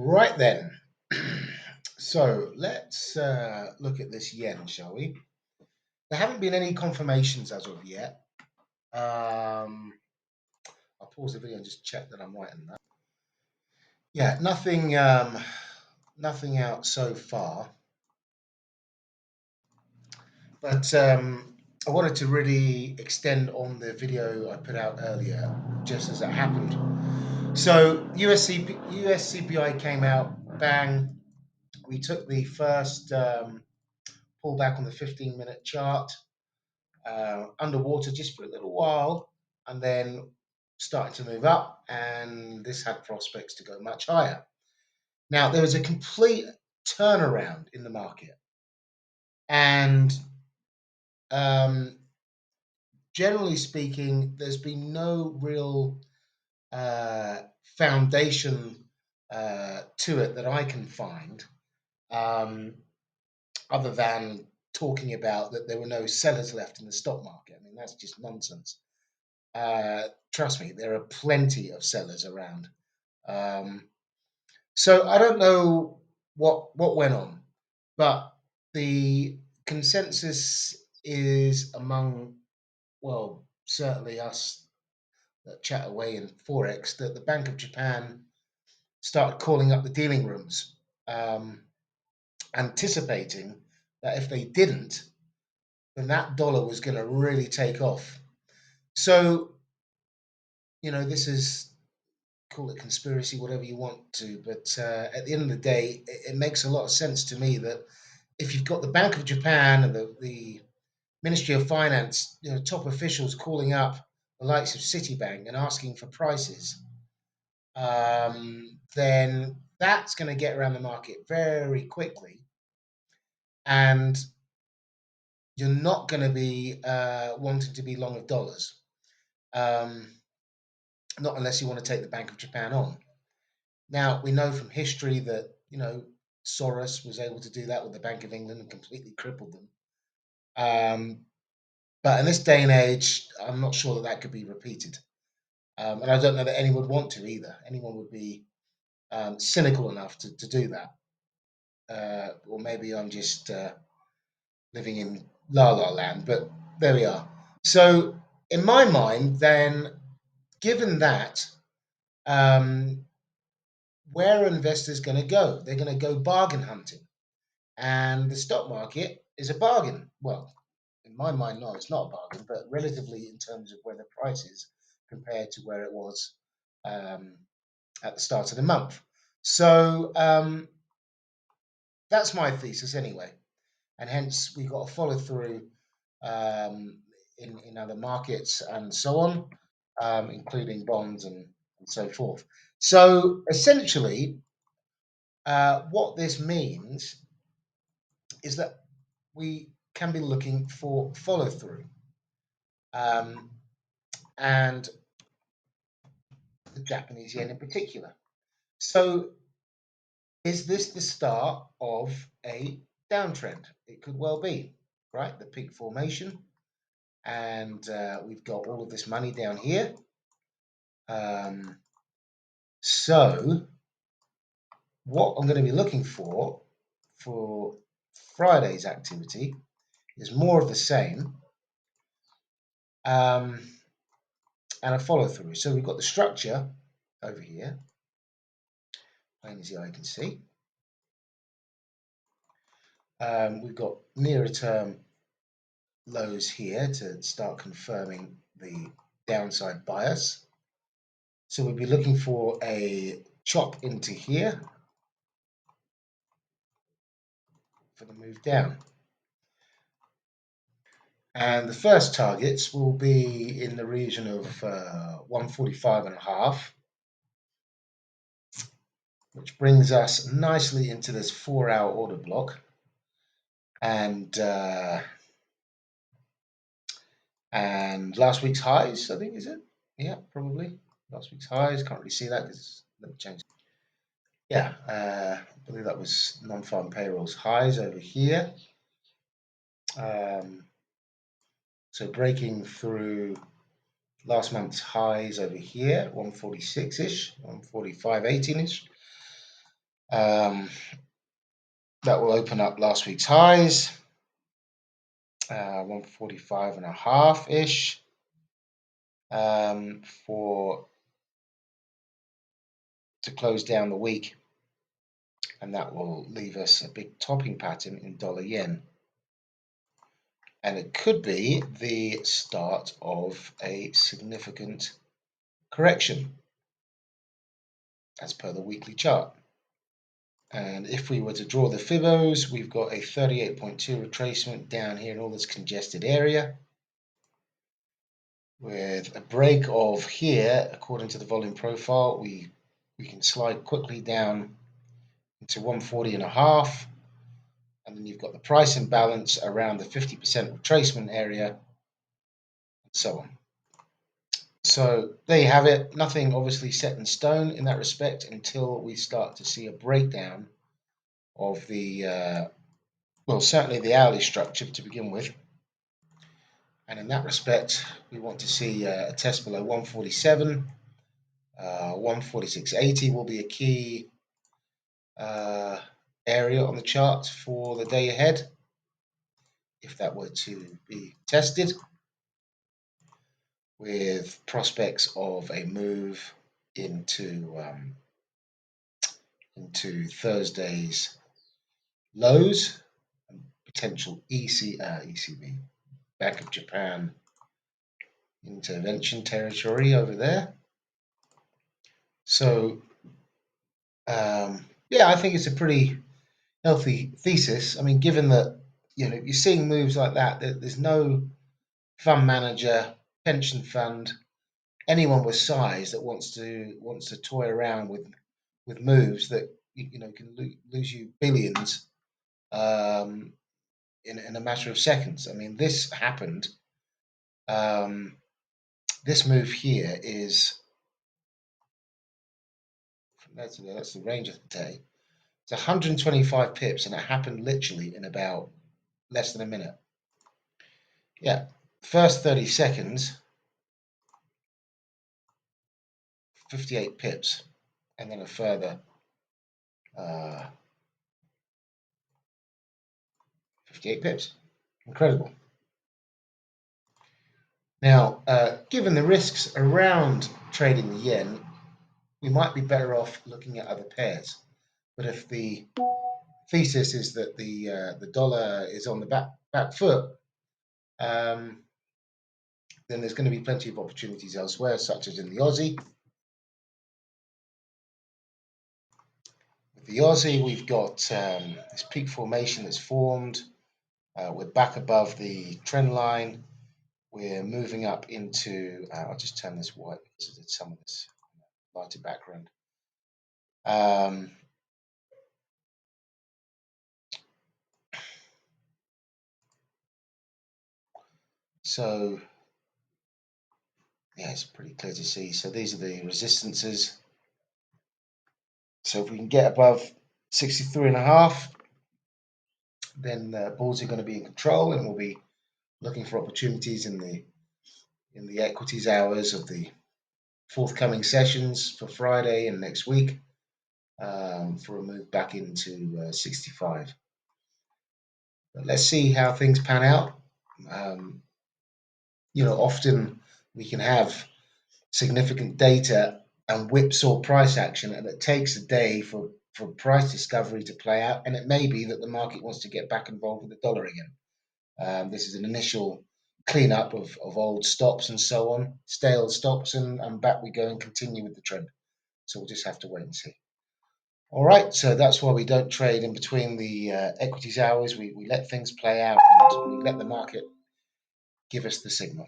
Right then. So let's look at this yen, shall we? There haven't been any confirmations as of yet. I'll pause the video and just check that I'm right in that. Yeah, nothing out so far. But I wanted to really extend on the video I put out earlier, just as it happened. So USCPI came out, bang. We took the first pullback on the 15-minute chart, underwater just for a little while, and then starting to move up. And this had prospects to go much higher. Now, there was a complete turnaround in the market. And um, generally speaking, there's been no real foundation to it that I can find, um, other than talking about that there were no sellers left in the stock market. I mean, that's just nonsense. Trust me, there are plenty of sellers around. Um, so I don't know what went on, but the consensus is among, well, certainly us that chat away in Forex, that the Bank of Japan started calling up the dealing rooms, um, anticipating that if they didn't, then that dollar was going to really take off. So, this is, call it conspiracy, whatever you want to, but at the end of the day, it makes a lot of sense to me that if you've got the Bank of Japan and the Ministry of Finance, top officials calling up the likes of Citibank and asking for prices, then that's going to get around the market very quickly, and you're not going to be wanting to be long of dollars, um, not unless you want to take the Bank of Japan on. Now, we know from history that, Soros was able to do that with the Bank of England and completely crippled them. But in this day and age, I'm not sure that that could be repeated. And I don't know that anyone would want to either. Anyone would be cynical enough to do that. Or maybe I'm just living in la la land, but there we are. So, in my mind, then, given that, um, where are investors going to go? They're going to go bargain hunting. And the stock market is a bargain. Well, in my mind, no, it's not a bargain, but relatively in terms of where the price is compared to where it was um, at the start of the month. So that's my thesis anyway. And hence we got a follow through um, in other markets and so on, including bonds and so forth. So essentially, what this means is that we can be looking for follow through. Um, and the Japanese yen in particular. So, is this the start of a downtrend? It could well be, right? The peak formation, and we've got all of this money down here. So, what I'm going to be looking for Friday's activity is more of the same, and a follow through. So, we've got the structure over here, plain as the eye can see. We've got nearer term lows here to start confirming the downside bias. So we'll be looking for a chop into here for the move down. And the first targets will be in the region of 145.5, which brings us nicely into this 4-hour order block. And last week's highs, I think, is it? Yeah, probably. Last week's highs. Can't really see that because let me change. Yeah, I believe that was non-farm payrolls highs over here. So breaking through last month's highs over here, 146-ish, 145.18-ish. Um, that will open up last week's highs, 145 and a half ish, for to close down the week, and that will leave us a big topping pattern in dollar yen. And it could be the start of a significant correction as per the weekly chart. And if we were to draw the Fibos, we've got a 38.2 retracement down here in all this congested area, with a break of here, according to the volume profile, we can slide quickly down into 140 and a half, and then you've got the price imbalance around the 50% retracement area, and so on. So there you have it. Nothing obviously set in stone in that respect until we start to see a breakdown of the well, certainly the hourly structure to begin with. And in that respect, we want to see a test below 147. 146.80 will be a key area on the chart for the day ahead, if that were to be tested, with prospects of a move into Thursday's lows and potential ECB, Bank of Japan intervention territory over there. So yeah, I think it's a pretty healthy thesis. I mean, given that you're seeing moves like that, there's no fund manager, pension fund, anyone with size that wants to toy around with moves that can lose you billions in a matter of seconds. I mean, this happened. This move here is from there to there. That's the range of the day. It's 125 pips, and it happened literally in about less than a minute. Yeah, first 30 seconds, 58 pips, and then a further 58 pips. Incredible. Now, given the risks around trading the yen, we might be better off looking at other pairs. But if the thesis is that the dollar is on the back foot, then there's going to be plenty of opportunities elsewhere, such as in the Aussie. With the Aussie, we've got this peak formation that's formed. We're back above the trend line. We're moving up into, I'll just turn this white because it's some of this lighter background. So, yeah, it's pretty clear to see. So these are the resistances. So if we can get above 63.5, then the bulls are going to be in control, and we'll be looking for opportunities in the equities hours of the forthcoming sessions for Friday and next week, for a move back into 65. But let's see how things pan out. Often we can have significant data and whipsaw price action, and it takes a day for price discovery to play out. And it may be that the market wants to get back involved with the dollar again. This is an initial cleanup of old stops and so on, stale stops, and back we go and continue with the trend. So we'll just have to wait and see. All right, so that's why we don't trade in between the equities hours. We let things play out, and we let the market give us the signal.